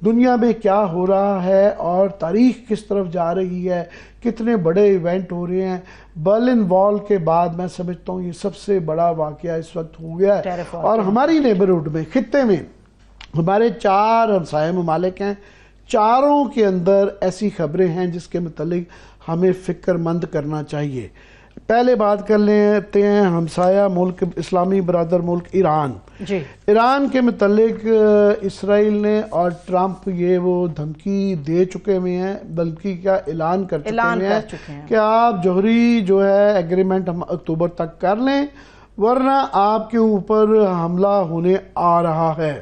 دنیا میں کیا ہو رہا ہے اور تاریخ کس طرف جا رہی ہے، کتنے بڑے ایونٹ ہو رہے ہیں۔ برلن وال کے بعد میں سمجھتا ہوں یہ سب سے بڑا واقعہ اس وقت ہو گیا ہے، اور ہماری نیبرہڈ میں، خطے میں ہمارے 4 ہمسائے ممالک ہیں، چاروں کے اندر ایسی خبریں ہیں جس کے متعلق ہمیں فکر مند کرنا چاہیے۔ پہلے بات کر لیتے ہیں ہمسایہ ملک، اسلامی برادر ملک ایران۔ ایران کے متعلق اسرائیل نے اور ٹرمپ یہ وہ دھمکی دے چکے ہوئے ہیں، دھمکی کا اعلان کر چکے ہوئے ہیں کہ آپ جوہری جو ہے ایگریمنٹ ہم اکتوبر تک کر لیں، ورنہ آپ کے اوپر حملہ ہونے آ رہا ہے۔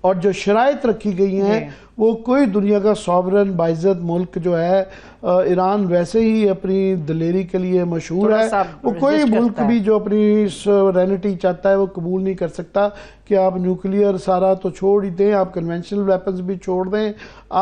اور جو شرائط رکھی گئی ہیں وہ کوئی دنیا کا سوورن باعزت ملک جو ہے، ایران ویسے ہی اپنی دلیری کے لیے مشہور ہے، وہ کوئی ملک بھی جو اپنی سوورینٹی چاہتا ہے وہ قبول نہیں کر سکتا کہ آپ نیوکلیئر سارا تو چھوڑ ہی دیں، آپ کنونشنل ویپنز بھی چھوڑ دیں،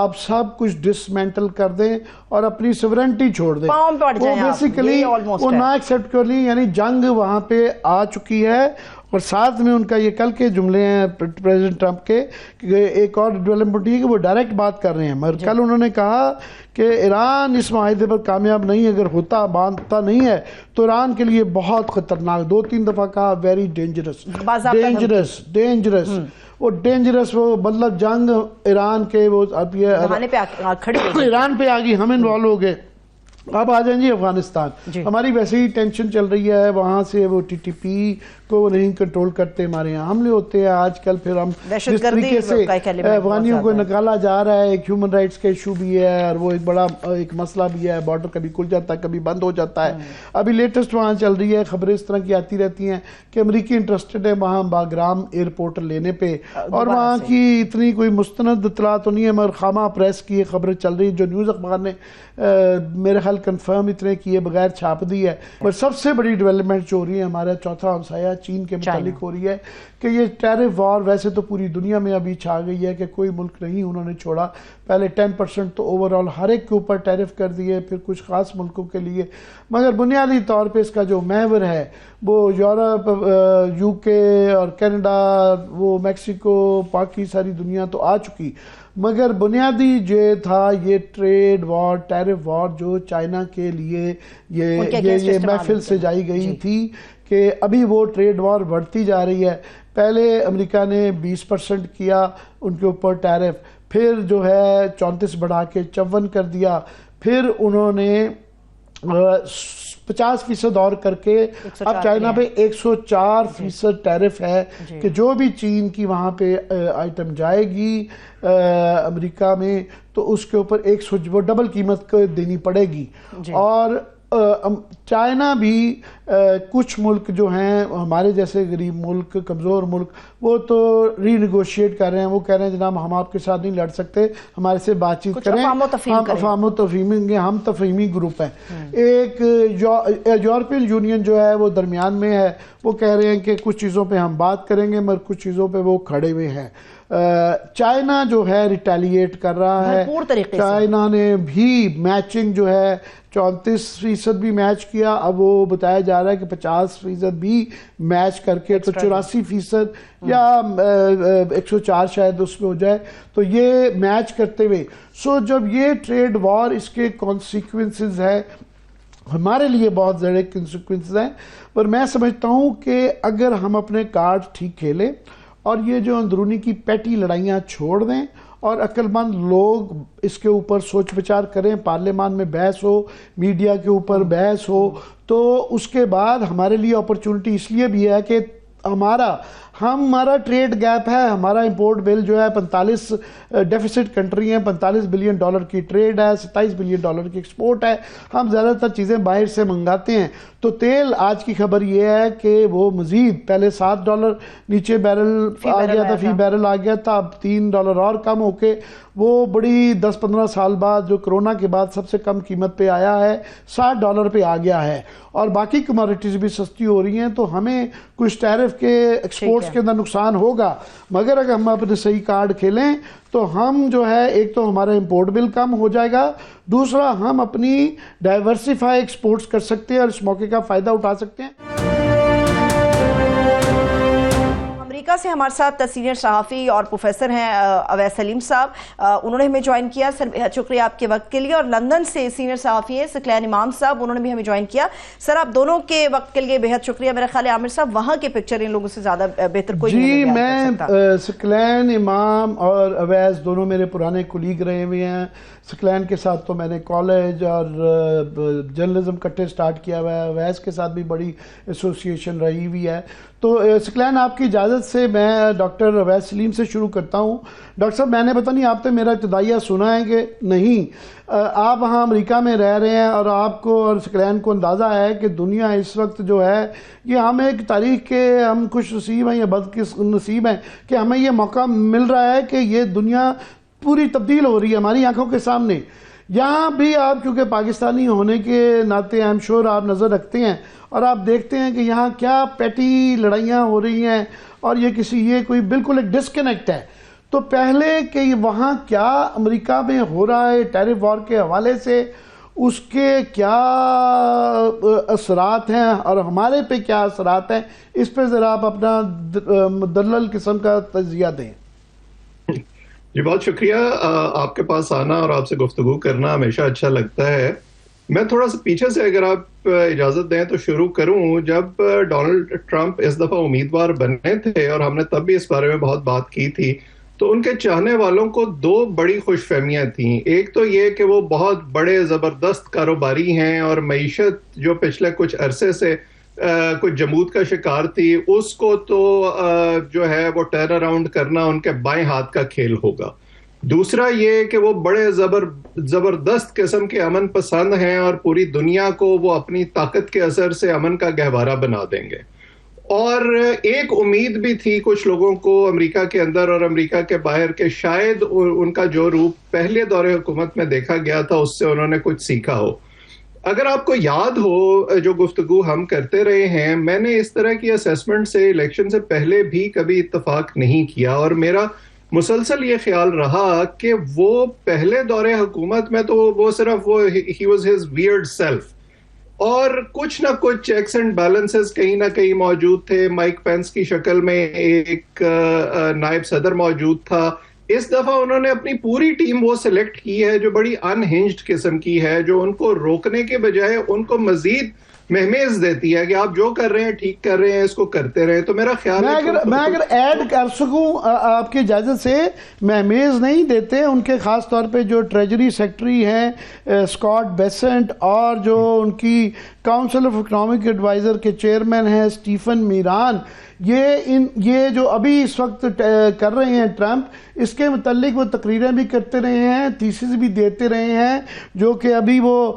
آپ سب کچھ ڈسمینٹل کر دیں اور اپنی سوورینٹی چھوڑ دیں۔ وہ بیسیکلی وہ نہ ایکسیپٹ کر لی، یعنی جنگ وہاں پہ آ چکی ہے۔ اور ساتھ میں ان کا یہ کل کے جملے ہیں پریزیڈنٹ ٹرمپ کے، کہ ایک اور ڈیولپمنٹ یہ کہ وہ ڈائریکٹ بات کر رہے ہیں، مگر کل انہوں نے کہا کہ ایران اس معاہدے پر کامیاب نہیں، اگر ہوتا باندھتا نہیں ہے تو ایران کے لیے بہت خطرناک، 2-3 دفعہ کہا ویری ڈینجرس، ڈینجرس وہ ڈینجرس، وہ مطلب جنگ ایران کے وہ ایران پہ آگئی، ہم انوالو ہو گئے۔ اب آ جائیں جی افغانستان، ہماری ویسے ہی ٹینشن چل رہی ہے، وہاں سے وہ ٹی ٹی پی کو نہیں کنٹرول کرتے، ہمارے یہاں حملے ہوتے ہیں آج کل، پھر ہم جس طریقے سے افغانیوں کو نکالا جا رہا ہے، ایک ہیومن رائٹس کا ایشو بھی ہے اور وہ ایک بڑا ایک مسئلہ بھی ہے، بارڈر کبھی کھل جاتا ہے کبھی بند ہو جاتا ہے۔ ابھی لیٹسٹ وہاں چل رہی ہے، خبریں اس طرح کی آتی رہتی ہیں کہ امریکی انٹرسٹڈ ہے وہاں باگرام ایئرپورٹ لینے پہ، اور وہاں کی اتنی کوئی مستند اطلاع تو نہیں ہے، مگر خامہ پریس کی خبریں چل رہی، جو نیوز اخبار نے میرے خیال کنفرم اتنے کیے بغیر چھاپ دی ہے۔ پر سب سے بڑی ڈیولپمنٹ جو ہو رہی ہے ہمارا چوتھا ہمسایہ چین کے متعلق ہو رہی ہے کہ یہ ٹیرف وار ویسے تو پوری دنیا میں ابھی چھا گئی ہے کہ کوئی ملک نہیں انہوں نے چھوڑا، پہلے 10% تو اوورآل ہر ایک کے اوپر ٹیرف کر دیے، پھر کچھ خاص ملکوں کے لیے، مگر بنیادی طور پہ اس کا جو محور ہے وہ یورپ، یو کے اور کینیڈا، وہ میکسیکو، باقی ساری دنیا تو آ چکی، مگر بنیادی جو تھا یہ ٹریڈ وار، ٹیرف وار جو چائنا کے لیے یہ محفل سے جائی گئی تھی کہ ابھی وہ ٹریڈ وار بڑھتی جا رہی ہے۔ پہلے امریکہ نے 20% کیا ان کے اوپر ٹیرف، پھر جو ہے 34 بڑھا کے 54 کر دیا، پھر انہوں نے 50% اور کر کے اب چائنا پہ 104% ٹیرف ہے کہ جو بھی چین کی وہاں پہ آئٹم جائے گی امریکہ میں تو اس کے اوپر 100 وہ ڈبل قیمت دینی پڑے گی۔ اور چائنا بھی کچھ ملک جو ہیں ہمارے جیسے غریب ملک، کمزور ملک، وہ تو ری نیگوشیٹ کر رہے ہیں، وہ کہہ رہے ہیں جناب ہم آپ کے ساتھ نہیں لڑ سکتے، ہمارے سے بات چیت کریں، ہم افہام و تفہیم، ہم تفہیمی گروپ ہیں۔ ایک یورپین یونین جو ہے وہ درمیان میں ہے، وہ کہہ رہے ہیں کہ کچھ چیزوں پہ ہم بات کریں گے مگر کچھ چیزوں پہ وہ کھڑے ہوئے ہیں۔ چائنا جو ہے ریٹیلیٹ کر رہا ہے، چائنا نے بھی میچنگ جو ہے 34% بھی میچ کیا، اب وہ بتایا جا رہا ہے کہ 50% بھی میچ کر کے تو 84% یا 104 شاید اس میں ہو جائے، تو یہ میچ کرتے ہوئے جب یہ ٹریڈ وار اس کے کانسیکوینسز ہے ہمارے لیے بہت زیادہ کنسیکوینسز ہیں، پر میں سمجھتا ہوں کہ اگر ہم اپنے کارڈ ٹھیک کھیلیں اور یہ جو اندرونی کی پیٹی لڑائیاں چھوڑ دیں اور عقل مند لوگ اس کے اوپر سوچ بچار کریں، پارلیمان میں بحث ہو، میڈیا کے اوپر بحث ہو، تو اس کے بعد ہمارے لیے اپرچونٹی اس لیے بھی ہے کہ ہمارا ٹریڈ گیپ ہے، ہمارا امپورٹ بل جو ہے 45 ڈیفیسٹ کنٹری ہیں، $45 بلین کی ٹریڈ ہے، $27 بلین کی ایکسپورٹ ہے، ہم زیادہ تر چیزیں باہر سے منگاتے ہیں۔ تو تیل آج کی خبر یہ ہے کہ وہ مزید پہلے $7 نیچے بیرل آ گیا تھا، فی بیرل آ گیا تھا، اب $3 اور کم ہو کے وہ بڑی 10-15 سال بعد جو کرونا کے بعد سب سے کم قیمت پہ آیا ہے، $60 پہ آ گیا ہے، اور باقی کموڈیٹیز بھی سستی ہو رہی ہیں، تو ہمیں کچھ ٹیرف کے ایکسپورٹس کے اندر نقصان ہوگا، مگر اگر ہم اپنے صحیح کارڈ کھیلیں تو ہم جو ہے ایک تو ہمارا امپورٹ بل کم ہو جائے گا، دوسرا ہم اپنی ڈائیورسیفائی ایکسپورٹس کر سکتے ہیں اور اس موقع کا فائدہ اٹھا سکتے ہیں۔ امریکہ سے ہمارے ساتھ سینئر صحافی اور پروفیسر ہیں اویس سلیم صاحب، انہوں نے ہمیں جوائن کیا. سر بہت شکریہ آپ کے وقت کے لیے. اور لندن سے سینئر صحافی ہیں ثقلین امام صاحب، انہوں نے بھی ہمیں جوائن کیا. سر آپ دونوں کے وقت کے لیے بہت شکریہ. میرا خیال ہے عامر صاحب وہاں کے پکچر ان لوگوں سے زیادہ بہتر کوئی نہیں بیان کر سکتا. میں ثقلین امام اور اویس دونوں میرے پرانے کولیگ رہے ہوئے ہیں. ثقلین کے ساتھ تو میں نے کالج اور جرنلزم کٹے سٹارٹ کیا ہوا ہے. اویس کے ساتھ بھی بڑی ایسوسیشن رہی ہوئی ہے. تو ثقلین آپ کی اجازت سے میں ڈاکٹر اویس سلیم سے شروع کرتا ہوں. ڈاکٹر صاحب میں نے پتہ نہیں آپ نے میرا ابتدائیہ سنا ہے کہ نہیں، آپ وہاں امریکہ میں رہ رہے ہیں اور آپ کو اور ثقلین کو اندازہ ہے کہ دنیا اس وقت جو ہے یہ ہم ایک تاریخ کے ہم خوش نصیب ہیں یا بد نصیب ہیں کہ ہمیں یہ موقع مل رہا ہے کہ یہ دنیا پوری تبدیل ہو رہی ہے ہماری آنکھوں کے سامنے. یہاں بھی آپ چونکہ پاکستانی ہونے کے ناطے ایم شور آپ نظر رکھتے ہیں اور آپ دیکھتے ہیں کہ یہاں کیا پیٹی لڑائیاں ہو رہی ہیں اور یہ کوئی بالکل ایک ڈسکنیکٹ ہے. تو پہلے کہ وہاں کیا امریکہ میں ہو رہا ہے ٹیرف وار کے حوالے سے، اس کے کیا اثرات ہیں اور ہمارے پہ کیا اثرات ہیں، اس پہ ذرا آپ اپنا مدلل قسم کا تجزیہ دیں. جی بہت شکریہ. آپ کے پاس آنا اور آپ سے گفتگو کرنا ہمیشہ اچھا لگتا ہے. میں تھوڑا سا پیچھے سے اگر آپ اجازت دیں تو شروع کروں. جب ڈونلڈ ٹرمپ اس دفعہ امیدوار بنے تھے اور ہم نے تب بھی اس بارے میں بہت بات کی تھی، تو ان کے چاہنے والوں کو دو بڑی خوش فہمیاں تھیں. ایک تو یہ کہ وہ بہت بڑے زبردست کاروباری ہیں اور معیشت جو پچھلے کچھ عرصے سے کچھ جمود کا شکار تھی، اس کو تو جو ہے وہ ٹرن اراؤنڈ کرنا ان کے بائیں ہاتھ کا کھیل ہوگا. دوسرا یہ کہ وہ بڑے زبردست قسم کے امن پسند ہیں اور پوری دنیا کو وہ اپنی طاقت کے اثر سے امن کا گہوارہ بنا دیں گے. اور ایک امید بھی تھی کچھ لوگوں کو امریکہ کے اندر اور امریکہ کے باہر کہ شاید ان کا جو روپ پہلے دور حکومت میں دیکھا گیا تھا اس سے انہوں نے کچھ سیکھا ہو. اگر آپ کو یاد ہو جو گفتگو ہم کرتے رہے ہیں، میں نے اس طرح کی اسیسمنٹ سے الیکشن سے پہلے بھی کبھی اتفاق نہیں کیا، اور میرا مسلسل یہ خیال رہا کہ وہ پہلے دور حکومت میں تو وہ صرف he was his weird self, اور کچھ نہ کچھ چیکس اینڈ بیلنسز کہیں نہ کہیں موجود تھے. مائک پینس کی شکل میں ایک نائب صدر موجود تھا. اس دفعہ انہوں نے اپنی پوری ٹیم وہ سلیکٹ کی ہے جو بڑی انہنجڈ قسم کی ہے، جو ان کو روکنے کے بجائے ان کو مزید مہمیز دیتی ہے کہ آپ جو کر رہے ہیں ٹھیک کر رہے ہیں، اس کو کرتے رہیں. تو میرا خیال ہے میں اگر ایڈ کر سکوں آپ کی اجازت سے، مہمیز نہیں دیتے ان کے، خاص طور پہ جو ٹریجری سیکٹری ہیں اسکاٹ بیسنٹ اور جو ان کی کاؤنسل آف اکنامک ایڈوائزر کے چیئرمین ہیں اسٹیفن میران، یہ جو ابھی اس وقت کر رہے ہیں ٹرمپ، اس کے متعلق وہ تقریریں بھی کرتے رہے ہیں، تھیسس بھی دیتے رہے ہیں، جو کہ ابھی وہ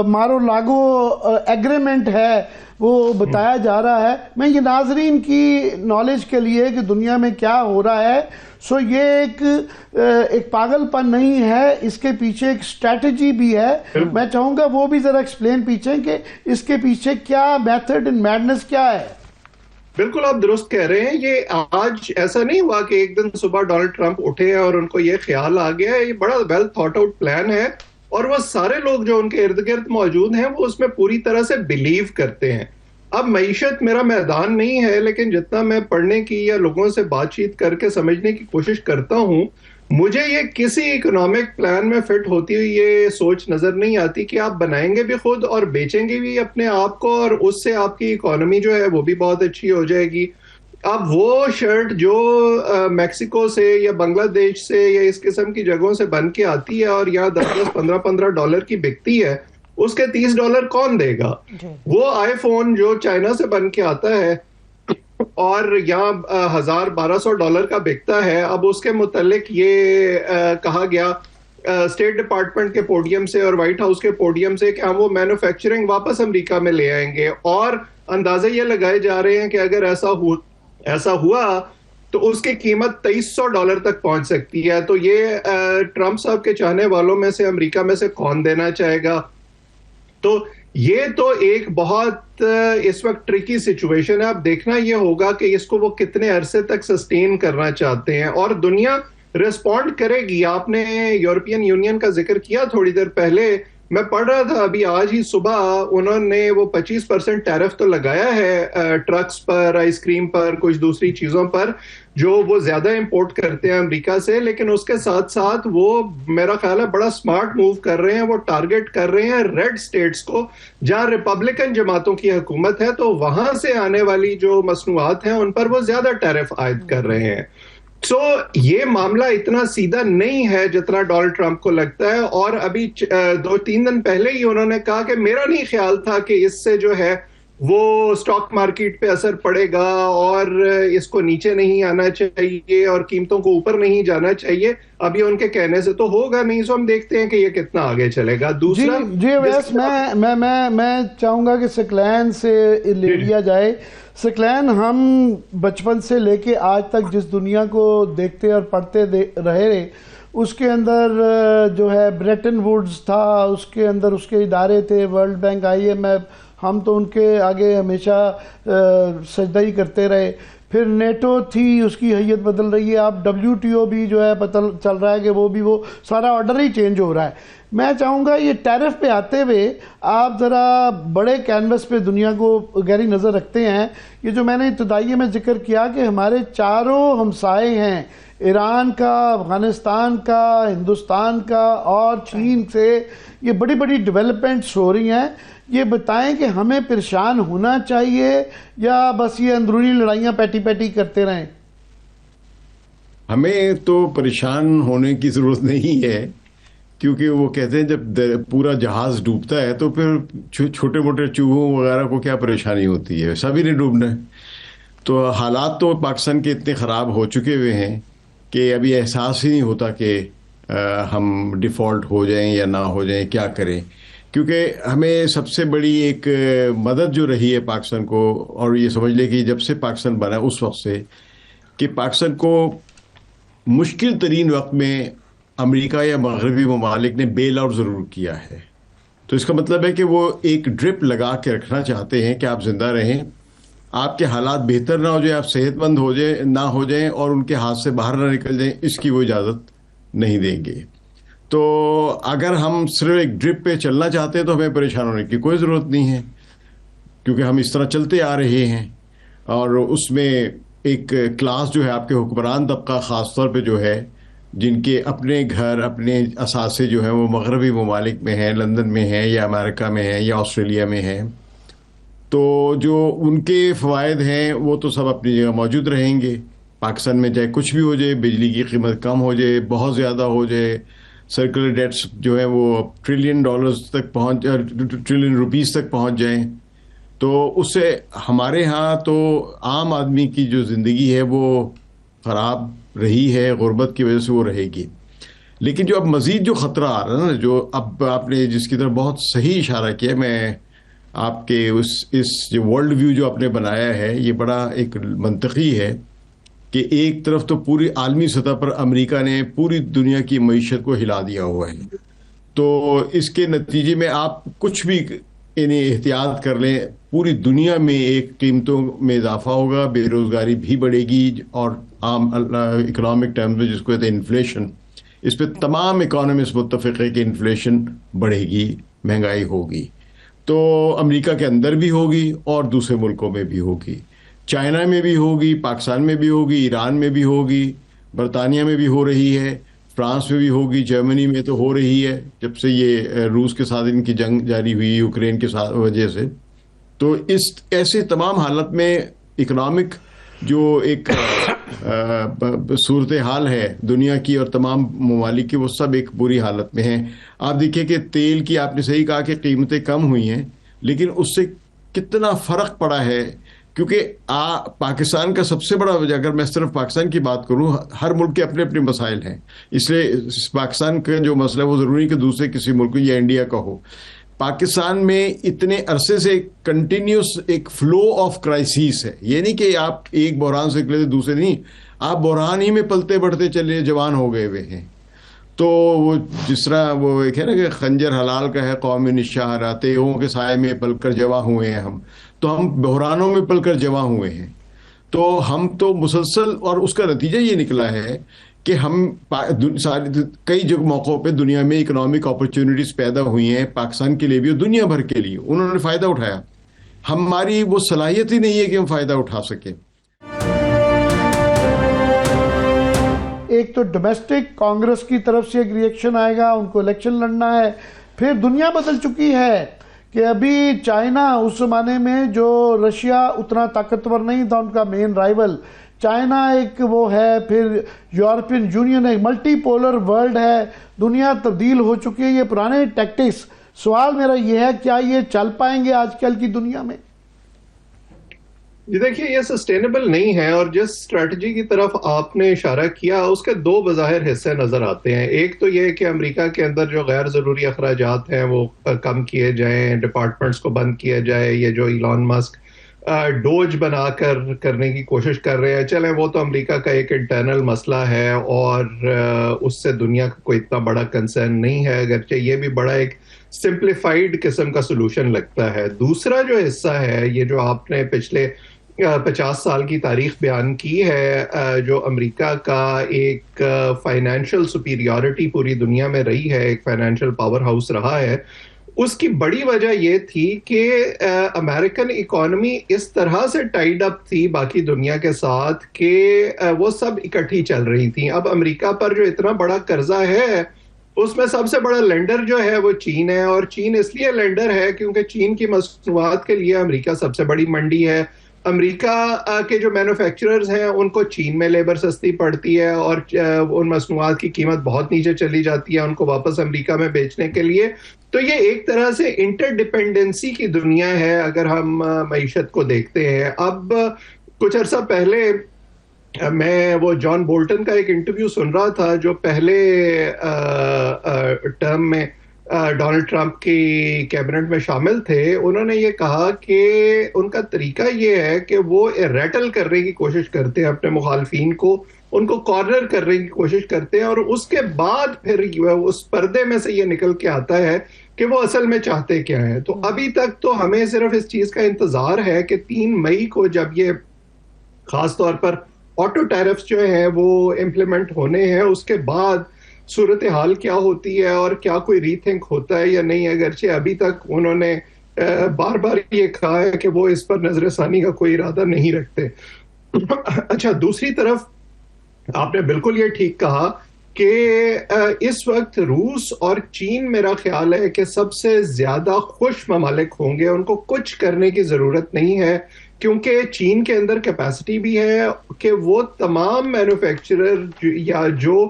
مارو لاگو ایگریمنٹ ہے وہ بتایا جا رہا ہے. میں یہ ناظرین کی نالج کے لیے کہ دنیا میں کیا ہو رہا ہے، یہ ایک پاگل پن نہیں ہے، اس کے پیچھے ایک اسٹریٹجی بھی ہے. میں چاہوں گا وہ بھی ذرا ایکسپلین پیچھے کہ اس کے پیچھے کیا میتھڈ اینڈ میڈنس کیا ہے. بالکل آپ درست کہہ رہے ہیں. یہ آج ایسا نہیں ہوا کہ ایک دن صبح ڈونلڈ ٹرمپ اٹھے اور ان کو یہ خیال آ گیا. یہ بڑا ویل تھاٹ آؤٹ پلان ہے اور وہ سارے لوگ جو ان کے ارد گرد موجود ہیں وہ اس میں پوری طرح سے بلیو کرتے ہیں. اب معیشت میرا میدان نہیں ہے، لیکن جتنا میں پڑھنے کی یا لوگوں سے بات چیت کر کے سمجھنے کی کوشش کرتا ہوں، مجھے یہ کسی اکنامک پلان میں فٹ ہوتی ہوئی یہ سوچ نظر نہیں آتی کہ آپ بنائیں گے بھی خود اور بیچیں گے بھی اپنے آپ کو، اور اس سے آپ کی اکانومی جو ہے وہ بھی بہت اچھی ہو جائے گی. اب وہ شرٹ جو میکسیکو سے یا بنگلہ دیش سے یا اس قسم کی جگہوں سے بن کے آتی ہے اور یہاں 10 15 $15 کی بکتی ہے، اس کے $30 کون دے گا؟ وہ آئی فون جو چائنا سے بن کے آتا ہے اور یہاں $1000-1200 کا بکتا ہے، اب اس کے متعلق یہ کہا گیا اسٹیٹ ڈپارٹمنٹ کے پوڈیم سے اور وائٹ ہاؤس کے پوڈیم سے کہ ہم وہ مینوفیکچرنگ واپس امریکہ میں لے آئیں گے، اور اندازے یہ لگائے جا رہے ہیں کہ اگر ایسا ہوا تو اس کی قیمت $2300 تک پہنچ سکتی ہے. تو یہ ٹرمپ صاحب کے چاہنے والوں میں سے امریکہ میں سے کون دینا چاہے گا؟ تو یہ تو ایک بہت اس وقت ٹرکی سچویشن ہے. اب دیکھنا یہ ہوگا کہ اس کو وہ کتنے عرصے تک سسٹین کرنا چاہتے ہیں اور دنیا ریسپونڈ کرے گی. آپ نے یورپین یونین کا ذکر کیا تھوڑی دیر پہلے. میں پڑھ رہا تھا ابھی آج ہی صبح انہوں نے وہ 25% ٹیرف تو لگایا ہے ٹرکس پر, آئس کریم پر, کچھ دوسری چیزوں پر جو وہ زیادہ امپورٹ کرتے ہیں امریکہ سے, لیکن اس کے ساتھ ساتھ وہ میرا خیال ہے بڑا سمارٹ موو کر رہے ہیں. وہ ٹارگٹ کر رہے ہیں ریڈ سٹیٹس کو جہاں ریپبلکن جماعتوں کی حکومت ہے, تو وہاں سے آنے والی جو مصنوعات ہیں ان پر وہ زیادہ ٹیرف عائد کر رہے ہیں. سو یہ معاملہ اتنا سیدھا نہیں ہے جتنا ڈونلڈ ٹرمپ کو لگتا ہے. اور ابھی 2-3 دن پہلے ہی انہوں نے کہا کہ میرا نہیں خیال تھا کہ اس سے جو ہے وہ اسٹاک مارکیٹ پہ اثر پڑے گا اور اس کو نیچے نہیں آنا چاہیے اور قیمتوں کو اوپر نہیں جانا چاہیے. ابھی ان کے کہنے سے تو ہوگا نہیں, سو ہم دیکھتے ہیں کہ یہ کتنا آگے چلے گا. دوسرا جی ویس میں چاہوں گا کہ سکلین سے لے لیا جائے. سکلین ہم بچپن سے لے کے آج تک جس دنیا کو دیکھتے اور پڑھتے رہے, اس کے اندر جو ہے بریٹن ووڈز تھا, اس کے اندر اس کے ادارے تھے, ورلڈ بینک, IMF, ہم تو ان کے آگے ہمیشہ سجدہ ہی کرتے رہے. پھر نیٹو تھی, اس کی حیت بدل رہی ہے. اب WTO بھی جو ہے پتہ چل رہا ہے کہ وہ سارا آرڈر ہی چینج ہو رہا ہے. میں چاہوں گا یہ ٹیرف پہ آتے ہوئے آپ ذرا بڑے کینوس پہ دنیا کو گہری نظر رکھتے ہیں. یہ جو میں نے ابتدائیے میں ذکر کیا کہ ہمارے چاروں ہمسائے ہیں, ایران کا, افغانستان کا, ہندوستان کا اور چین سے, یہ بڑی بڑی ڈیولپمنٹس ہو رہی ہیں. یہ بتائیں کہ ہمیں پریشان ہونا چاہیے یا بس یہ اندرونی لڑائیاں پیٹی کرتے رہیں؟ ہمیں تو پریشان ہونے کی ضرورت نہیں ہے, کیونکہ وہ کہتے ہیں جب پورا جہاز ڈوبتا ہے تو پھر چھوٹے موٹے چوہوں وغیرہ کو کیا پریشانی ہوتی ہے, سبھی نے ڈوبنا ہے. تو حالات تو پاکستان کے اتنے خراب ہو چکے ہوئے ہیں کہ ابھی احساس ہی نہیں ہوتا کہ ہم ڈیفالٹ ہو جائیں یا نہ ہو جائیں, کیا کریں. کیونکہ ہمیں سب سے بڑی ایک مدد جو رہی ہے پاکستان کو, اور یہ سمجھ لے کہ جب سے پاکستان بنا اس وقت سے, کہ پاکستان کو مشکل ترین وقت میں امریکہ یا مغربی ممالک نے بیل آؤٹ ضرور کیا ہے. تو اس کا مطلب ہے کہ وہ ایک ڈرپ لگا کے رکھنا چاہتے ہیں کہ آپ زندہ رہیں, آپ کے حالات بہتر نہ ہو جائیں, آپ صحت مند نہ ہو جائیں اور ان کے ہاتھ سے باہر نہ نکل جائیں, اس کی وہ اجازت نہیں دیں گے. تو اگر ہم صرف ایک ڈرپ پہ چلنا چاہتے ہیں تو ہمیں پریشان ہونے کی کوئی ضرورت نہیں ہے, کیونکہ ہم اس طرح چلتے آ رہے ہیں. اور اس میں ایک کلاس جو ہے آپ کے حکمران طبقہ خاص طور پہ جو ہے, جن کے اپنے گھر, اپنے اثاثے جو ہیں وہ مغربی ممالک میں ہیں, لندن میں ہیں یا امریکہ میں ہیں یا آسٹریلیا میں ہیں, تو جو ان کے فوائد ہیں وہ تو سب اپنی جگہ موجود رہیں گے. پاکستان میں چاہے کچھ بھی ہو جائے, بجلی کی قیمت کم ہو جائے, بہت زیادہ ہو جائے, سرکولر ڈیٹس جو ہیں وہ $1 ٹریلین روپیز تک پہنچ جائیں, تو اس سے ہمارے ہاں تو عام آدمی کی جو زندگی ہے وہ خراب رہی ہے, غربت کی وجہ سے وہ رہے گی. لیکن جو اب مزید جو خطرہ آ رہا ہے نا, جو اب آپ نے جس کی طرف بہت صحیح اشارہ کیا, میں آپ کے اس جو ورلڈ ویو جو آپ نے بنایا ہے یہ بڑا ایک منطقی ہے کہ ایک طرف تو پوری عالمی سطح پر امریکہ نے پوری دنیا کی معیشت کو ہلا دیا ہوا ہے, تو اس کے نتیجے میں آپ کچھ بھی یعنی احتیاط کر لیں, پوری دنیا میں ایک قیمتوں میں اضافہ ہوگا, بے روزگاری بھی بڑھے گی, اور عام اکنامک ٹرمز میں جس کو کہتے ہیں انفلیشن, اس پہ تمام اکانومسٹ متفق ہے کہ انفلیشن بڑھے گی, مہنگائی ہوگی. تو امریکہ کے اندر بھی ہوگی اور دوسرے ملکوں میں بھی ہوگی, چائنا میں بھی ہوگی, پاکستان میں بھی ہوگی, ایران میں بھی ہوگی, برطانیہ میں بھی ہو رہی ہے, فرانس میں بھی ہوگی, جرمنی میں تو ہو رہی ہے جب سے یہ روس کے ساتھ ان کی جنگ جاری ہوئی یوکرین کے وجہ سے. تو اس ایسے تمام حالت میں اکنامک جو ایک صورتحال ہے دنیا کی اور تمام ممالک کی, وہ سب ایک بری حالت میں ہیں. آپ دیکھیں کہ تیل کی آپ نے صحیح کہا کہ قیمتیں کم ہوئی ہیں, لیکن اس سے کتنا فرق پڑا ہے, کیونکہ پاکستان کا سب سے بڑا وجہ, اگر میں صرف پاکستان کی بات کروں, ہر ملک کے اپنے اپنے مسائل ہیں, اس لیے پاکستان کا جو مسئلہ ہے وہ ضروری کہ دوسرے کسی ملک یا انڈیا کا ہو. پاکستان میں اتنے عرصے سے کنٹینیوس ایک فلو آف کرائسس ہے, یہ نہیں کہ آپ ایک بحران سے نکلے دوسرے نہیں, آپ بحران ہی میں پلتے بڑھتے چلے جوان ہو گئے ہوئے ہیں. تو وہ جس طرح وہ ایک ہے نا کہ خنجر حلال کا ہے قوم نشہ راتے ہوں کے سائے میں پل کر جواں ہوئے ہیں ہم, تو ہم بحرانوں میں پل کر جواں ہوئے ہیں. تو ہم تو مسلسل, اور اس کا نتیجہ یہ نکلا ہے کہ ہم کئی جگہ موقعوں پہ دنیا میں اکنامک اپرچونٹیز پیدا ہوئی ہیں پاکستان کے لیے بھی اور دنیا بھر کے لیے، انہوں نے فائدہ اٹھایا. ہماری وہ صلاحیت ہی نہیں ہے کہ ہم فائدہ اٹھا سکیں. ایک تو ڈومیسٹک کانگریس کی طرف سے ایک ریئیکشن آئے گا، ان کو الیکشن لڑنا ہے. پھر دنیا بدل چکی ہے کہ ابھی چائنا، اس زمانے میں جو رشیا اتنا طاقتور نہیں تھا، ان کا مین رائیول چائنا ایک وہ ہے، پھر یورپین یونین ایک ملٹی پولر ورلڈ ہے. دنیا تبدیل ہو چکی ہے، یہ پرانے ٹیکٹکس. سوال میرا یہ ہے کیا یہ چل پائیں گے آج کل کی دنیا میں؟ جی دیکھیے، یہ سسٹینیبل نہیں ہے، اور جس اسٹریٹجی کی طرف آپ نے اشارہ کیا اس کے دو بظاہر حصے نظر آتے ہیں. ایک تو یہ کہ امریکہ کے اندر جو غیر ضروری اخراجات ہیں وہ کم کیے جائیں، ڈپارٹمنٹس کو بند کیا جائے. یہ جو ایلان مسک ڈوج بنا کر کرنے کی کوشش کر رہے ہیں، چلیں وہ تو امریکہ کا ایک انٹرنل مسئلہ ہے اور اس سے دنیا کا کوئی اتنا بڑا کنسرن نہیں ہے، اگرچہ یہ بھی بڑا ایک سمپلیفائڈ قسم کا سلوشن لگتا ہے. دوسرا جو حصہ ہے، یہ جو آپ نے پچھلے 50 سال کی تاریخ بیان کی ہے، جو امریکہ کا ایک فائنینشیل سپیریورٹی پوری دنیا میں رہی ہے، ایک فائنینشیل پاور ہاؤس رہا ہے، اس کی بڑی وجہ یہ تھی کہ امریکن اکانومی اس طرح سے ٹائیڈ اپ تھی باقی دنیا کے ساتھ کہ وہ سب اکٹھی چل رہی تھیں. اب امریکہ پر جو اتنا بڑا قرضہ ہے، اس میں سب سے بڑا لینڈر جو ہے وہ چین ہے، اور چین اس لیے لینڈر ہے کیونکہ چین کی مصنوعات کے لیے امریکہ سب سے بڑی منڈی ہے. امریکہ کے جو مینوفیکچررز ہیں ان کو چین میں لیبر سستی پڑتی ہے، اور ان مصنوعات کی قیمت بہت نیچے چلی جاتی ہے ان کو واپس امریکہ میں بیچنے کے لیے. تو یہ ایک طرح سے انٹر ڈیپینڈنسی کی دنیا ہے اگر ہم معیشت کو دیکھتے ہیں. اب کچھ عرصہ پہلے میں وہ جان بولٹن کا ایک انٹرویو سن رہا تھا جو پہلے ٹرم میں ڈونلڈ ٹرمپ کی کیبنٹ میں شامل تھے. انہوں نے یہ کہا کہ ان کا طریقہ یہ ہے کہ وہ ریٹل کرنے کی کوشش کرتے ہیں اپنے مخالفین کو، ان کو کارنر کرنے کی کوشش کرتے ہیں، اور اس کے بعد پھر اس پردے میں سے یہ نکل کے آتا ہے کہ وہ اصل میں چاہتے کیا ہے. تو ابھی تک تو ہمیں صرف اس چیز کا انتظار ہے کہ 3 مئی کو جب یہ خاص طور پر آٹو ٹیرفز جو ہیں وہ امپلیمنٹ ہونے ہیں، اس کے بعد صورتحال کیا ہوتی ہے اور کیا کوئی ری تھنک ہوتا ہے یا نہیں. اگرچہ ابھی تک انہوں نے بار بار یہ کہا ہے کہ وہ اس پر نظر ثانی کا کوئی ارادہ نہیں رکھتے. اچھا، دوسری طرف آپ نے بالکل یہ ٹھیک کہا کہ اس وقت روس اور چین میرا خیال ہے کہ سب سے زیادہ خوش ممالک ہوں گے. ان کو کچھ کرنے کی ضرورت نہیں ہے کیونکہ چین کے اندر کیپیسٹی بھی ہے کہ وہ تمام مینوفیکچرر یا جو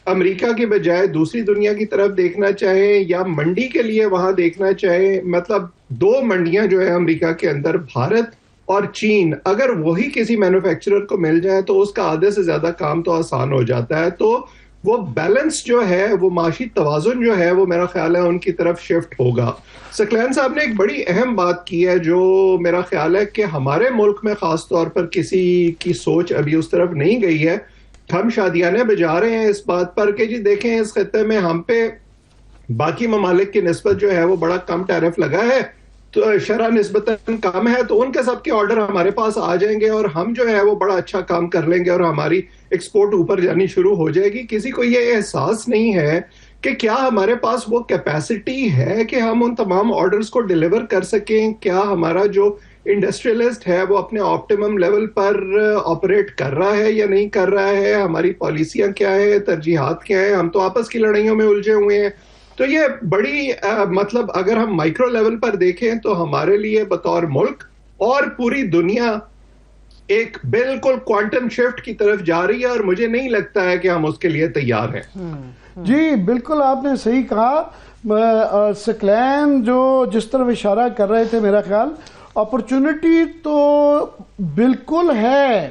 امریکہ کے بجائے دوسری دنیا کی طرف دیکھنا چاہیں یا منڈی کے لیے وہاں دیکھنا چاہیں، مطلب 2 منڈیاں جو ہے امریکہ کے اندر، بھارت اور چین، اگر وہی کسی مینوفیکچرر کو مل جائے تو اس کا آدھے سے زیادہ کام تو آسان ہو جاتا ہے. تو وہ بیلنس جو ہے، وہ معاشی توازن جو ہے، وہ میرا خیال ہے ان کی طرف شفٹ ہوگا. ثقلین صاحب نے ایک بڑی اہم بات کی ہے جو میرا خیال ہے کہ ہمارے ملک میں خاص طور پر کسی کی سوچ ابھی اس طرف نہیں گئی ہے. ہم شادیانے بجا رہے ہیں اس بات پر کہ جی دیکھیں اس خطے میں ہم پہ باقی ممالک کی نسبت جو ہے وہ بڑا کم ٹیرف لگا ہے، تو شرح نسبتاً کم ہے، تو ان کے سب کے آرڈر ہمارے پاس آ جائیں گے اور ہم جو ہے وہ بڑا اچھا کام کر لیں گے اور ہماری ایکسپورٹ اوپر جانی شروع ہو جائے گی. کسی کو یہ احساس نہیں ہے کہ کیا ہمارے پاس وہ کیپیسٹی ہے کہ ہم ان تمام آرڈرز کو ڈیلیور کر سکیں، کیا ہمارا جو انڈسٹریلسٹ ہے وہ اپنے آپٹیمم لیول پر آپریٹ کر رہا ہے یا نہیں کر رہا ہے، ہماری پالیسیاں کیا ہے، ترجیحات کیا ہیں. ہم تو آپس کی لڑائیوں میں الجھے ہوئے ہیں. تو یہ بڑی مطلب اگر ہم مائکرو لیول پر دیکھیں تو ہمارے لیے بطور ملک اور پوری دنیا ایک بالکل کوانٹم شفٹ کی طرف جا رہی ہے، اور مجھے نہیں لگتا ہے کہ ہم اس کے لیے تیار ہیں. جی بالکل آپ نے صحیح کہا. ثقلین جو جس طرف اشارہ کر رہے تھے، میرا خیال اپرچونٹی تو بالکل ہے.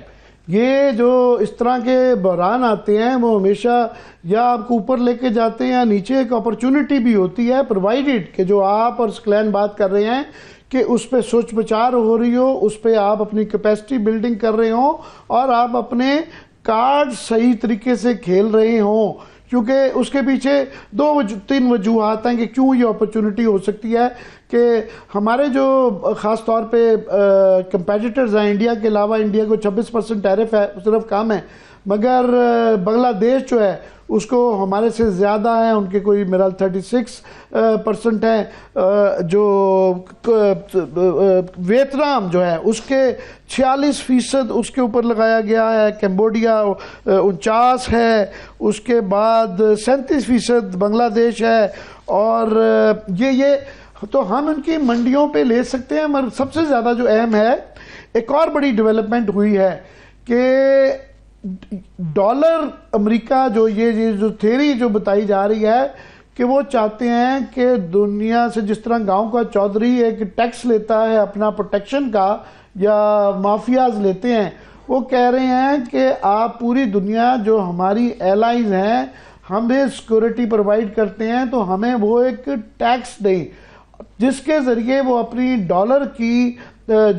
یہ جو اس طرح کے بحران آتے ہیں وہ ہمیشہ یا آپ کو اوپر لے کے جاتے ہیں یا نیچے. ایک اپرچونٹی بھی ہوتی ہے پرووائڈیڈ کہ جو آپ اور ثقلین بات کر رہے ہیں کہ اس پہ سوچ بچار ہو رہی ہو، اس پہ آپ اپنی کیپیسٹی بلڈنگ کر رہے ہوں اور آپ اپنے کارڈ صحیح طریقے سے کھیل رہے ہوں. کیونکہ اس کے پیچھے 2-3 وجوہات ہیں کہ کیوں یہ اپرچونٹی ہو سکتی ہے کہ ہمارے جو خاص طور پہ کمپیٹیٹرز ہیں انڈیا کے علاوہ، انڈیا کو 26% ٹیرف ہے، صرف کم ہے، مگر بنگلہ دیش جو ہے اس کو ہمارے سے زیادہ ہیں، ان کے کوئی میرا 36% ہیں، جو ویتنام جو ہے اس کے 46% اس کے اوپر لگایا گیا ہے، کمبوڈیا 49 ہے، اس کے بعد 37% بنگلہ دیش ہے، اور یہ تو ہم ان کی منڈیوں پہ لے سکتے ہیں، مگر سب سے زیادہ جو اہم ہے، ایک اور بڑی ڈیولپمنٹ ہوئی ہے کہ ڈالر امریکہ جو تھیری جو بتائی جا رہی ہے کہ وہ چاہتے ہیں کہ دنیا سے جس طرح گاؤں کا چودھری ایک ٹیکس لیتا ہے اپنا پروٹیکشن کا، یا مافیاز لیتے ہیں، وہ کہہ رہے ہیں کہ آپ پوری دنیا جو ہماری ایلائز ہیں ہمیں سیکورٹی پرووائڈ کرتے ہیں، تو ہمیں وہ ایک ٹیکس دیں جس کے ذریعے وہ اپنی ڈالر کی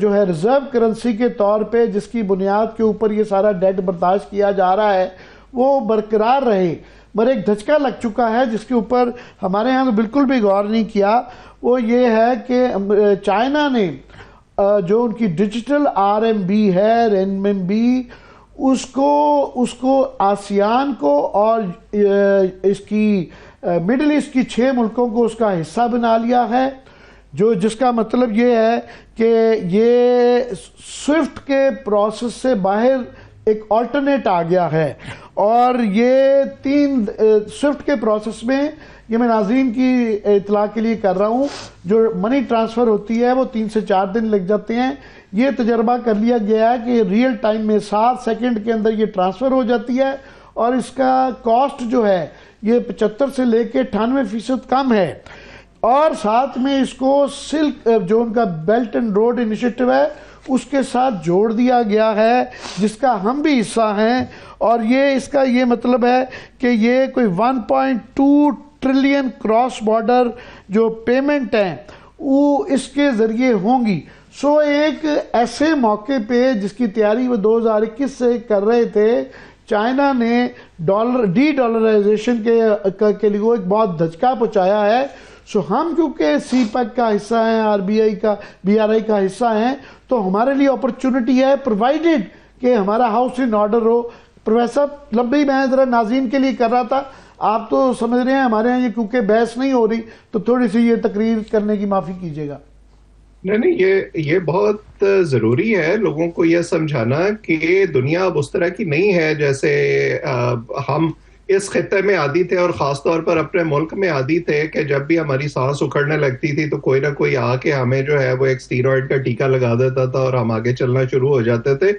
جو ہے ریزرو کرنسی کے طور پہ، جس کی بنیاد کے اوپر یہ سارا ڈیٹ برداشت کیا جا رہا ہے، وہ برقرار رہے۔ مگر ایک دھچکا لگ چکا ہے جس کے اوپر ہمارے ہاں تو بالکل بھی غور نہیں کیا، وہ یہ ہے کہ چائنا نے جو ان کی ڈیجیٹل RMB ہے، رینمنبی، اس کو آسیان کو اور اس کی مڈل ایسٹ کی 6 ملکوں کو اس کا حصہ بنا لیا ہے، جس کا مطلب یہ ہے کہ یہ سوئفٹ کے پروسیس سے باہر ایک آلٹرنیٹ آ گیا ہے، اور یہ 3 سوئفٹ کے پروسیس میں، یہ میں ناظرین کی اطلاع کے لیے کر رہا ہوں، جو منی ٹرانسفر ہوتی ہے وہ 3 سے 4 دن لگ جاتے ہیں۔ یہ تجربہ کر لیا گیا ہے کہ ریئل ٹائم میں 7 سیکنڈ کے اندر یہ ٹرانسفر ہو جاتی ہے، اور اس کا کاسٹ جو ہے یہ 75 سے لے کے 98% کم ہے، اور ساتھ میں اس کو سلک جو ان کا بیلٹ اینڈ روڈ انیشیٹو ہے اس کے ساتھ جوڑ دیا گیا ہے، جس کا ہم بھی حصہ ہیں، اور اس کا یہ مطلب ہے کہ یہ کوئی 1.2 ٹریلین کراس بارڈر جو پیمنٹ ہیں وہ اس کے ذریعے ہوں گی۔ ایک ایسے موقع پہ جس کی تیاری وہ 2021 سے کر رہے تھے، چائنا نے ڈی ڈالرائزیشن کے لیے ایک بہت دھچکا پہنچایا ہے۔ ہم کیونکہ سی پیک کا حصہ ہیں، BRI کا حصہ ہیں، تو ہمارے لیے اپرچونٹی ہے، پرووائڈڈ کہ ہمارا house in order who. Professor لمبی میں ذرا ناظرین کے لیے کر رہا تھا، آپ تو سمجھ رہے ہیں ہمارے ہاں یہ کیونکہ بحث نہیں ہو رہی تو تھوڑی سی یہ تقریر کرنے کی معافی کیجیے گا۔ نہیں، یہ بہت ضروری ہے لوگوں کو یہ سمجھانا کہ دنیا اب اس طرح کی نہیں ہے جیسے ہم اس خطے میں عادی تھے، اور خاص طور پر اپنے ملک میں عادی تھے کہ جب بھی ہماری سانس اکھڑنے لگتی تھی تو کوئی نہ کوئی آ کے ہمیں جو ہے وہ ایک اسٹیرائڈ کا ٹیکہ لگا دیتا تھا اور ہم آگے چلنا شروع ہو جاتے تھے۔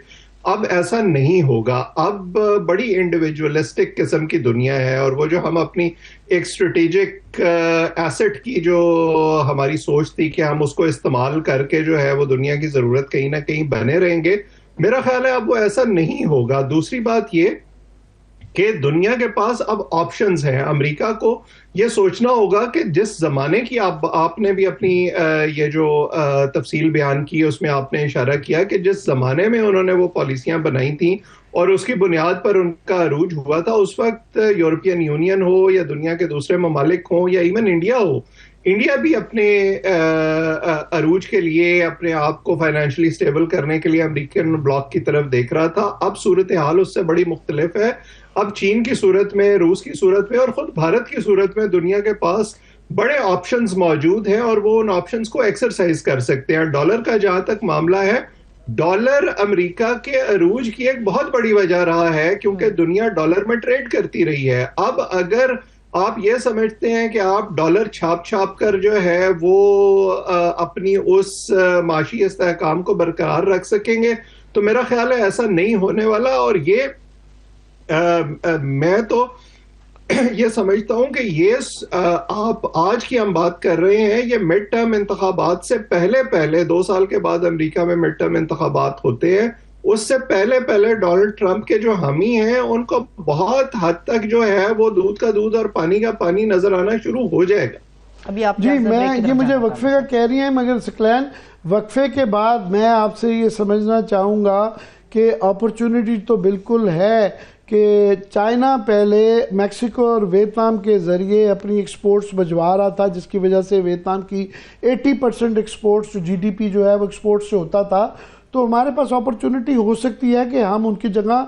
اب ایسا نہیں ہوگا، اب بڑی انڈیویجولسٹک قسم کی دنیا ہے، اور وہ جو ہم اپنی ایک اسٹریٹیجک ایسٹ کی جو ہماری سوچ تھی کہ ہم اس کو استعمال کر کے جو ہے وہ دنیا کی ضرورت کہیں نہ کہیں بنے رہیں گے، میرا خیال ہے اب وہ ایسا نہیں ہوگا۔ دوسری بات یہ کہ دنیا کے پاس اب آپشنز ہیں۔ امریکہ کو یہ سوچنا ہوگا کہ جس زمانے کی آپ نے بھی اپنی یہ جو تفصیل بیان کی اس میں آپ نے اشارہ کیا کہ جس زمانے میں انہوں نے وہ پالیسیاں بنائی تھیں اور اس کی بنیاد پر ان کا عروج ہوا تھا، اس وقت یورپین یونین ہو یا دنیا کے دوسرے ممالک ہوں یا ایون انڈیا ہو، انڈیا بھی اپنے عروج کے لیے اپنے آپ کو فائنینشلی سٹیبل کرنے کے لیے امریکن بلاک کی طرف دیکھ رہا تھا۔ اب صورتحال اس سے بڑی مختلف ہے۔ اب چین کی صورت میں، روس کی صورت میں اور خود بھارت کی صورت میں دنیا کے پاس بڑے آپشنز موجود ہیں اور وہ ان آپشنز کو ایکسرسائز کر سکتے ہیں۔ ڈالر کا جہاں تک معاملہ ہے، ڈالر امریکہ کے عروج کی ایک بہت بڑی وجہ رہا ہے کیونکہ دنیا ڈالر میں ٹریڈ کرتی رہی ہے۔ اب اگر آپ یہ سمجھتے ہیں کہ آپ ڈالر چھاپ کر جو ہے وہ اپنی اس معاشی استحکام کو برقرار رکھ سکیں گے تو میرا خیال ہے ایسا نہیں ہونے والا۔ اور یہ میں تو یہ سمجھتا ہوں کہ یہ آپ آج کی ہم بات کر رہے ہیں، یہ مڈ ٹرم انتخابات سے پہلے 2 سال کے بعد امریکہ میں مڈ ٹرم انتخابات ہوتے ہیں، اس سے پہلے ڈونلڈ ٹرمپ کے جو حامی ہیں ان کو بہت حد تک جو ہے وہ دودھ کا دودھ اور پانی کا پانی نظر آنا شروع ہو جائے گا۔ ابھی آپ جی یہ مجھے وقفے کا کہہ رہی ہیں، مگر سکلین وقفے کے بعد میں آپ سے یہ سمجھنا چاہوں گا کہ اپرچونٹی تو بالکل ہے کہ چائنا پہلے میکسیکو اور ویتنام کے ذریعے اپنی ایکسپورٹس بھجوا رہا تھا، جس کی وجہ سے ویتنام کی 80% ایکسپورٹس جو GDP جو ہے وہ ایکسپورٹ سے ہوتا تھا. تو ہمارے پاس اپرچونٹی ہو سکتی ہے کہ ہم ان کی جگہ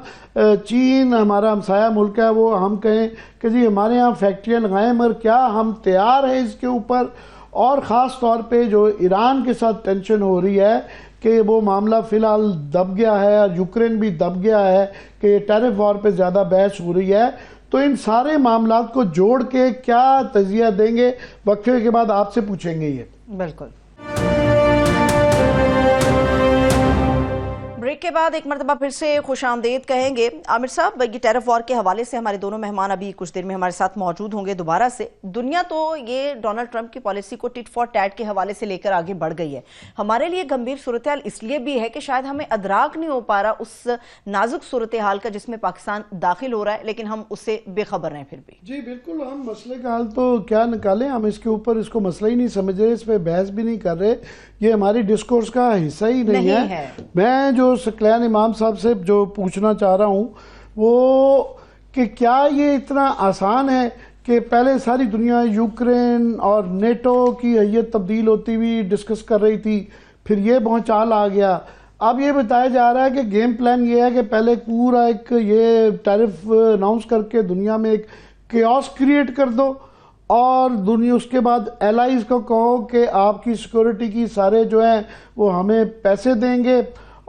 چین ہمارا ہمسایہ ملک ہے، وہ ہم کہیں کہ جی ہمارے ہاں فیکٹریاں لگائیں، مگر کیا ہم تیار ہیں اس کے اوپر؟ اور خاص طور پہ جو ایران کے ساتھ ٹینشن ہو رہی ہے کہ وہ معاملہ فی الحال دب گیا ہے اور یوکرین بھی دب گیا ہے کہ ٹیرف وار پہ زیادہ بحث ہو رہی ہے. تو ان سارے معاملات کو جوڑ کے کیا تجزیہ دیں گے؟ وقفے کے بعد آپ سے پوچھیں گے. یہ بالکل. بریک کے بعد ایک مرتبہ پھر سے خوش آمدید کہیں گے. عامر صاحب، یہ ٹیرف وار کے حوالے سے ہمارے دونوں مہمان ابھی کچھ دیر میں ہمارے ساتھ موجود ہوں گے دوبارہ سے. دنیا تو یہ ڈونلڈ ٹرمپ کی پالیسی کو ٹٹ فار ٹیٹ کے حوالے سے لے کر آگے بڑھ گئی ہے. ہمارے لیے گمبھیر صورتحال اس لیے بھی ہے کہ شاید ہمیں ادراک نہیں ہو پا رہا اس نازک صورتحال کا جس میں پاکستان داخل ہو رہا ہے، لیکن ہم اس سے بے خبر ہیں. پھر بھی جی بالکل، ہم مسئلے کا حل تو کیا نکالیں، ہم اس کے اوپر اس کو مسئلہ ہی نہیں سمجھ رہے، اس پہ بحث بھی نہیں کر رہے، یہ ہماری ڈسکورس کا حصہ ہی نہیں ہے. میں جو ثقلین امام صاحب سے جو پوچھنا چاہ رہا ہوں وہ کہ کیا یہ اتنا آسان ہے کہ پہلے ساری دنیا یوکرین اور نیٹو کی حیت تبدیل ہوتی ہوئی ڈسکس کر رہی تھی، پھر یہ بہنچال آ گیا. اب یہ بتایا جا رہا ہے کہ گیم پلان یہ ہے کہ پہلے پورا ایک یہ ٹیرف اناؤنس کر کے دنیا میں ایک کیوس کریٹ کر دو، اور دنیا اس کے بعد ایلائز کو کہو کہ آپ کی سیکورٹی کی سارے جو ہیں وہ ہمیں پیسے دیں گے،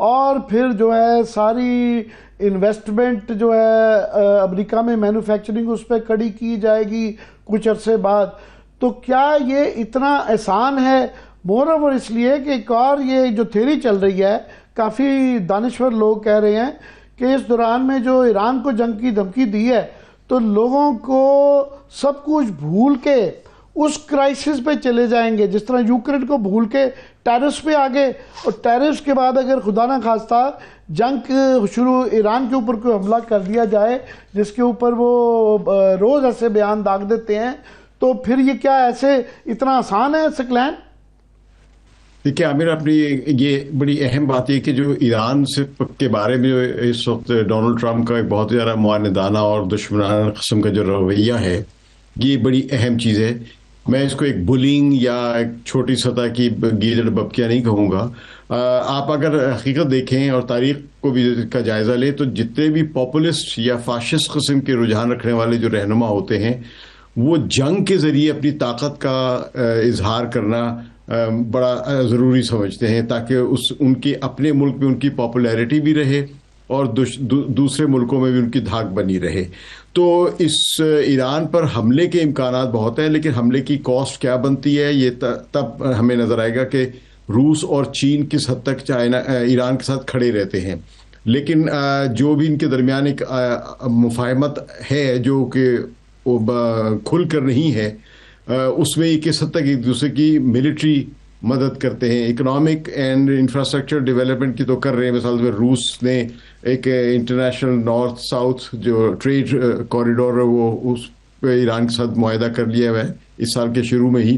اور پھر جو ہے ساری انویسٹمنٹ جو ہے امریکہ میں مینوفیکچرنگ اس پہ کڑی کی جائے گی کچھ عرصے بعد. تو کیا یہ اتنا آسان ہے؟ مور اوور اس لیے کہ ایک اور یہ جو تھیوری چل رہی ہے، کافی دانشور لوگ کہہ رہے ہیں کہ اس دوران میں جو ایران کو جنگ کی دھمکی دی ہے تو لوگوں کو سب کچھ بھول کے اس کرائسس پہ چلے جائیں گے، جس طرح یوکرین کو بھول کے ٹیرس پہ آگے، اور ٹیرس کے بعد اگر خدا نہ خواستہ جنگ شروع ایران کے اوپر کوئی حملہ کر دیا جائے جس کے اوپر وہ روز ایسے بیان داغ دیتے ہیں، تو پھر یہ کیا ایسے اتنا آسان ہے ثقلین؟ دیکھیے عامر، اپنی یہ بڑی اہم بات ہے کہ جو ایران سے کے بارے میں جو اس وقت ڈونلڈ ٹرمپ کا ایک بہت زیادہ معاندانہ اور دشمنانہ قسم کا جو رویہ ہے، یہ بڑی اہم چیز ہے. میں اس کو ایک بلنگ یا ایک چھوٹی سطح کی گیدڑ بپکیاں نہیں کہوں گا. آپ اگر حقیقت دیکھیں اور تاریخ کو بھی کا جائزہ لیں تو جتنے بھی پاپولسٹ یا فاشسٹ قسم کے رجحان رکھنے والے جو رہنما ہوتے ہیں، وہ جنگ کے ذریعے اپنی طاقت کا اظہار کرنا بڑا ضروری سمجھتے ہیں، تاکہ ان کے اپنے ملک میں ان کی پاپولیرٹی بھی رہے اور دوسرے ملکوں میں بھی ان کی دھاک بنی رہے. تو اس ایران پر حملے کے امکانات بہت ہیں، لیکن حملے کی کاسٹ کیا بنتی ہے یہ تب ہمیں نظر آئے گا کہ روس اور چین کس حد تک ایران کے ساتھ کھڑے رہتے ہیں. لیکن جو بھی ان کے درمیان ایک مفاہمت ہے جو کہ کھل کر نہیں ہے، اس میں یہ کس حد تک ایک دوسرے کی ملٹری مدد کرتے ہیں. اکنامک اینڈ انفراسٹرکچر ڈیولپمنٹ کی تو کر رہے ہیں. مثال میں روس نے ایک انٹرنیشنل نارتھ ساؤتھ جو ٹریڈ کوریڈور ہے وہ اس پہ ایران کے ساتھ معاہدہ کر لیا ہوا ہے اس سال کے شروع میں ہی.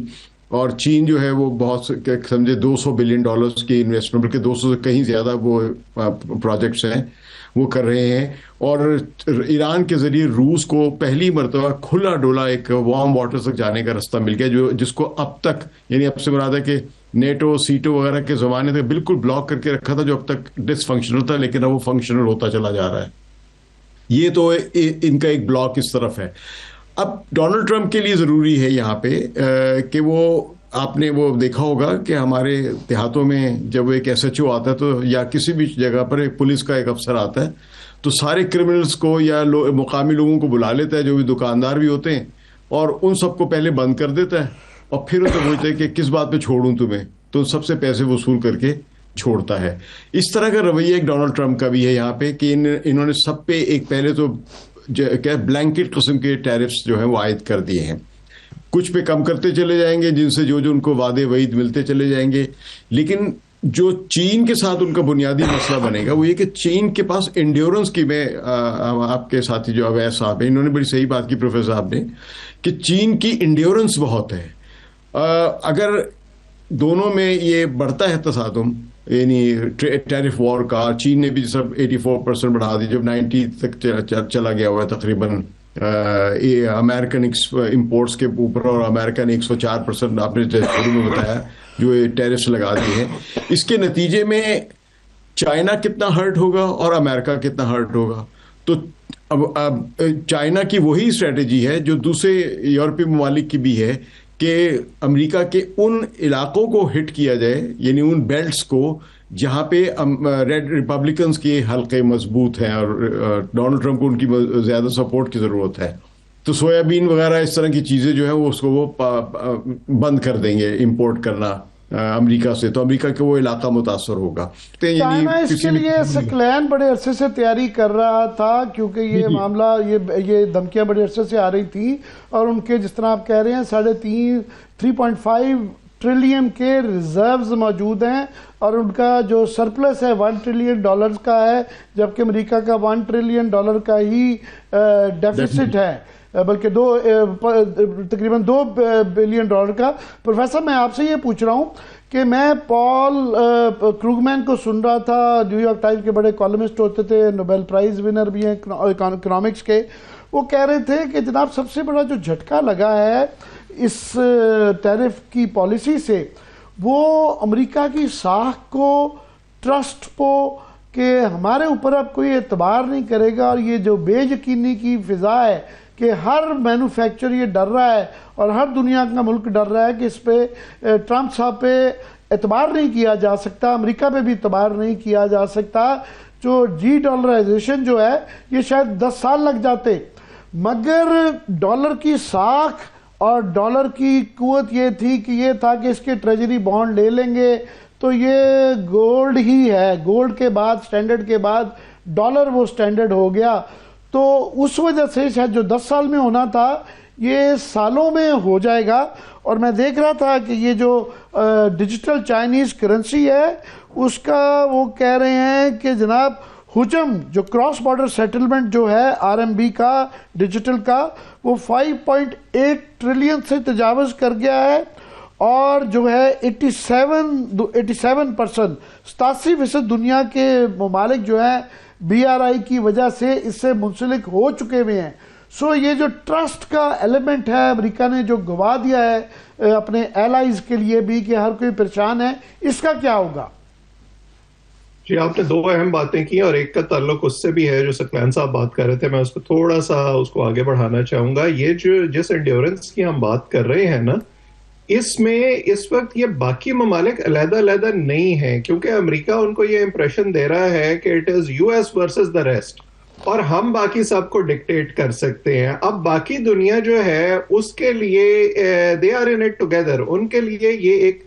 اور چین جو ہے وہ بہت سمجھے $200 بلین کی انویسٹمنٹ، بلکہ 200 سے کہیں زیادہ وہ پروجیکٹس ہیں وہ کر رہے ہیں. اور ایران کے ذریعے روس کو پہلی مرتبہ کھلا ڈولا ایک وارم واٹر تک جانے کا رستہ مل گیا، جس کو اب تک، یعنی اب سے مراد ہے کہ نیٹو سیٹو وغیرہ کے زمانے تک بالکل بلاک کر کے رکھا تھا، جو اب تک ڈس فنکشنل تھا، لیکن اب وہ فنکشنل ہوتا چلا جا رہا ہے. یہ تو ان کا ایک بلاک اس طرف ہے. اب ڈونلڈ ٹرمپ کے لیے ضروری ہے یہاں پہ کہ آپ نے وہ دیکھا ہوگا کہ ہمارے دیہاتوں میں جب ایک SHO آتا ہے تو یا کسی بھی جگہ پر ایک پولیس کا ایک افسر آتا ہے تو سارے کرمنلز کو یا مقامی لوگوں کو بلا لیتا ہے، جو بھی دکاندار بھی ہوتے ہیں، اور ان سب کو پہلے بند کر دیتا ہے اور پھر اسے پوچھتا ہے کہ کس بات پہ چھوڑوں تمہیں، تو ان سب سے پیسے وصول کر کے چھوڑتا ہے. اس طرح کا رویہ ایک ڈونلڈ ٹرمپ کا بھی ہے یہاں پہ کہ انہوں نے سب پہ ایک پہلے تو کیا بلینکٹ قسم کے ٹیرفس جو ہیں وہ عائد کر دیے ہیں. کچھ پہ کم کرتے چلے جائیں گے جن سے جو ان کو وعدے وعید ملتے چلے جائیں گے. لیکن جو چین کے ساتھ ان کا بنیادی مسئلہ بنے گا وہ یہ کہ چین کے پاس انڈیورنس کی، میں آپ کے ساتھی جو اویس صاحب ہیں انہوں نے بڑی صحیح بات کی پروفیسر صاحب نے، کہ چین کی انڈیورنس بہت ہے. اگر دونوں میں یہ بڑھتا ہے تصادم یعنی ٹیرف وار کا. چین نے بھی سب 84% بڑھا دی, جب 90 تک چلا گیا ہوا ہے تقریباً امریکن امپورٹس کے اوپر, اور امریکہ نے 104% آپ نے شروع میں بتایا جو ٹیرفس لگا دیے ہیں. اس کے نتیجے میں چائنا کتنا ہرٹ ہوگا اور امریکہ کتنا ہرٹ ہوگا. تو اب چائنا کی وہی اسٹریٹجی ہے جو دوسرے یورپی ممالک کی بھی ہے کہ امریکہ کے ان علاقوں کو ہٹ کیا جائے, یعنی ان بیلٹس کو جہاں پہ ریڈ ریپبلکنز کے حلقے مضبوط ہیں اور ڈونلڈ ٹرمپ کو ان کی زیادہ سپورٹ کی ضرورت ہے. تو سویابین وغیرہ اس طرح کی چیزیں جو ہیں وہ اس کو وہ بند کر دیں گے امپورٹ کرنا امریکہ سے, تو امریکہ کا وہ علاقہ متاثر ہوگا. چائنا اس کے لیے سکلین بڑے عرصے سے تیاری کر رہا تھا, کیونکہ یہ معاملہ یہ دھمکیاں بڑے عرصے سے آ رہی تھیں, اور ان کے جس طرح آپ کہہ رہے ہیں 3.5 ٹریلین کے ریزروز موجود ہیں, اور ان کا جو سرپلس ہے $1 ٹریلین کا ہے, جبکہ امریکہ کا $1 ٹریلین کا ہی ڈیفیسٹ ہے, بلکہ تقریباً $2 بلین کا. پروفیسر میں آپ سے یہ پوچھ رہا ہوں کہ میں پال کروگمین کو سن رہا تھا, نیو یارک ٹائمز کے بڑے کالمسٹ ہوتے تھے, نوبیل پرائز ونر بھی ہیں اکنامکس کے. وہ کہہ رہے تھے کہ جناب سب سے بڑا جو جھٹکا لگا ہے اس ٹیرف کی پالیسی سے, وہ امریکہ کی ساکھ کو, ٹرسٹ کو, کہ ہمارے اوپر اب کوئی اعتبار نہیں کرے گا, اور یہ جو بے یقینی کی فضا ہے کہ ہر مینوفیکچر یہ ڈر رہا ہے اور ہر دنیا کا ملک ڈر رہا ہے کہ اس پہ ٹرمپ صاحب پہ اعتبار نہیں کیا جا سکتا, امریکہ پہ بھی اعتبار نہیں کیا جا سکتا. جو جی ڈالرائزیشن جو ہے یہ شاید 10 سال لگ جاتے, مگر ڈالر کی ساکھ اور ڈالر کی قوت یہ تھی کہ یہ تھا کہ اس کے ٹریجری بانڈ لے لیں گے تو یہ گولڈ ہی ہے, گولڈ کے بعد سٹینڈرڈ کے بعد ڈالر وہ سٹینڈرڈ ہو گیا. تو اس وجہ سے شاید جو 10 سال میں ہونا تھا یہ سالوں میں ہو جائے گا. اور میں دیکھ رہا تھا کہ یہ جو ڈیجیٹل چائنیز کرنسی ہے اس کا وہ کہہ رہے ہیں کہ جناب حجم جو کراس بارڈر سیٹلمنٹ جو ہے RMB کا ڈیجیٹل کا وہ 5.8 ٹریلین سے تجاوز کر گیا ہے, اور جو ہے 87% دنیا کے ممالک جو ہیں BRI کی وجہ سے اس سے منسلک ہو چکے ہوئے ہیں. سو یہ جو ٹرسٹ کا ایلیمنٹ ہے امریکہ نے جو گوا دیا ہے اپنے ایلائز کے لیے بھی کہ ہر کوئی پریشان ہے, اس کا کیا ہوگا؟ جی آپ نے 2 اہم باتیں کی, اور ایک کا تعلق اس سے بھی ہے جو سکلین صاحب بات کر رہے تھے, میں اس کو تھوڑا سا اس کو آگے بڑھانا چاہوں گا. یہ جو جس انڈیورنس کی ہم بات کر رہے ہیں نا, اس میں اس وقت یہ باقی ممالک علیحدہ علیحدہ نہیں ہیں, کیونکہ امریکہ ان کو یہ امپریشن دے رہا ہے کہ it is US versus the rest, اور ہم باقی سب کو ڈکٹیٹ کر سکتے ہیں. اب باقی دنیا جو ہے اس کے لیے they are in it together, ان کے لیے یہ ایک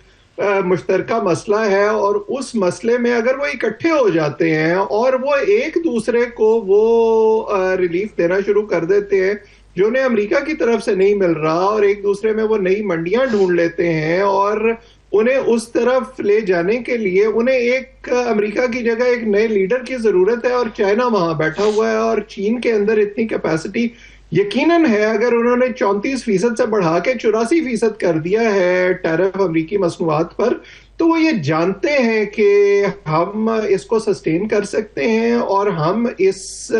مشترکہ مسئلہ ہے, اور اس مسئلے میں اگر وہ اکٹھے ہو جاتے ہیں اور وہ ایک دوسرے کو وہ ریلیف دینا شروع کر دیتے ہیں جو انہیں امریکہ کی طرف سے نہیں مل رہا, اور ایک دوسرے میں وہ نئی منڈیاں ڈھونڈ لیتے ہیں, اور انہیں اس طرف لے جانے کے لیے انہیں ایک امریکہ کی جگہ ایک نئے لیڈر کی ضرورت ہے, اور چائنا وہاں بیٹھا ہوا ہے, اور چین کے اندر اتنی کیپیسٹی یقیناً ہے. اگر انہوں نے 34% سے بڑھا کے 84% کر دیا ہے ٹیرف امریکی مصنوعات پر, تو وہ یہ جانتے ہیں کہ ہم اس کو سسٹین کر سکتے ہیں اور ہم اس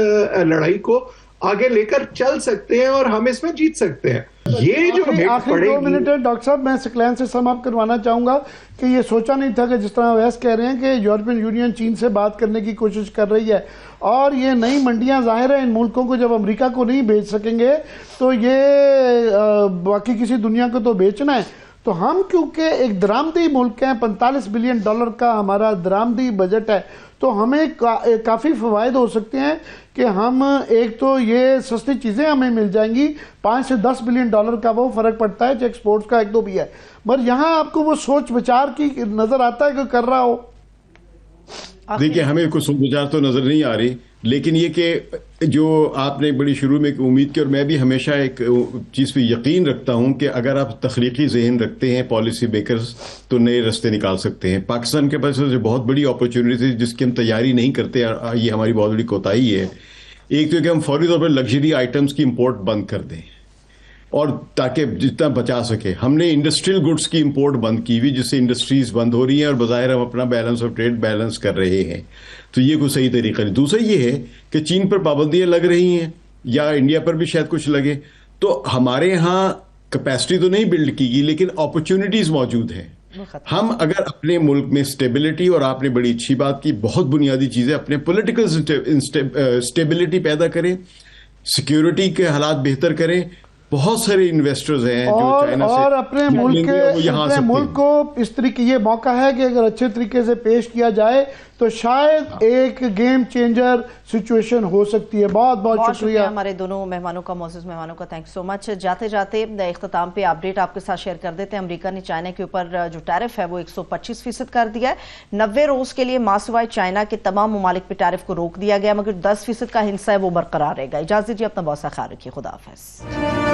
لڑائی کو آگے لے کر چل سکتے ہیں اور ہم اس میں جیت سکتے ہیں. یہ جو آخری 2 منٹ ہے ڈاکٹر صاحب, میں سکلین سے سم اپ کروانا چاہوں گا کہ یہ سوچا نہیں تھا کہ جس طرح ویس کہہ رہے ہیں کہ یورپین یونین چین سے بات کرنے کی کوشش کر رہی ہے, اور یہ نئی منڈیاں ظاہر ہیں ان ملکوں کو جب امریکہ کو نہیں بیچ سکیں گے تو یہ باقی کسی دنیا کو تو بیچنا ہے. تو ہم کیونکہ ایک درآمدی ملک ہیں, $45 بلین کا ہمارا درآمدی بجٹ ہے, تو ہمیں کافی فوائد ہو سکتے ہیں کہ ہم ایک تو یہ سستی چیزیں ہمیں مل جائیں گی, $5 سے $10 بلین کا وہ فرق پڑتا ہے جو ایکسپورٹس کا 1-2 بھی ہے. مگر یہاں آپ کو وہ سوچ بچار کی نظر آتا ہے کہ کر رہا ہو؟ دیکھیں ہمیں کوئی سوچ بچار تو نظر نہیں آ رہی, لیکن یہ کہ جو آپ نے بڑی شروع میں امید کی, اور میں بھی ہمیشہ ایک چیز پہ یقین رکھتا ہوں کہ اگر آپ تخلیقی ذہن رکھتے ہیں پالیسی میکرز تو نئے راستے نکال سکتے ہیں. پاکستان کے پاس بہت بڑی اپرچونٹی جس کی ہم تیاری نہیں کرتے, یہ ہماری بہت بڑی کوتاہی ہے. ایک تو کہ ہم فوری طور پر لگژری آئٹمس کی امپورٹ بند کر دیں, اور تاکہ جتنا بچا سکے. ہم نے انڈسٹریل گڈس کی امپورٹ بند کی ہوئی جس سے انڈسٹریز بند ہو رہی ہیں اور بظاہر ہم اپنا بیلنس آف ٹریڈ بیلنس کر رہے ہیں. تو یہ کوئی صحیح طریقہ نہیں. دوسرا یہ ہے کہ چین پر پابندیاں لگ رہی ہیں یا انڈیا پر بھی شاید کچھ لگے, تو ہمارے ہاں کیپیسٹی تو نہیں بلڈ کی گئی لیکن اپرچونٹیز موجود ہیں. ہم اگر اپنے ملک میں اسٹیبلٹی, اور آپ نے بڑی اچھی بات کی, بہت بنیادی چیزیں, اپنے پولیٹیکل اسٹیبلٹی پیدا کریں, سیکیورٹی کے حالات بہتر کریں. بہت سارے انویسٹرز ہیں جو چائنا سے اور اپنے ملک کو اس طریقے یہ موقع ہے کہ اگر اچھے طریقے سے پیش کیا جائے تو شاید ایک گیم چینجر سچویشن ہو سکتی ہے. بہت بہت شکریہ ہمارے دونوں مہمانوں کا, معزز مہمانوں کا, تھینک سو مچ. جاتے جاتے اختتام پہ اپڈیٹ آپ کے ساتھ شیئر کر دیتے ہیں. امریکہ نے چائنا کے اوپر جو ٹیرف ہے وہ 125% کر دیا ہے. 90 روز کے لیے ماں سوائے چائنا کے تمام ممالک پہ ٹیرف کو روک دیا گیا, مگر 10% کا حصہ ہے وہ برقرار رہے گا. اجازت دیجیے, اپنا بہت سا خیال رکھیے. خدا حافظ.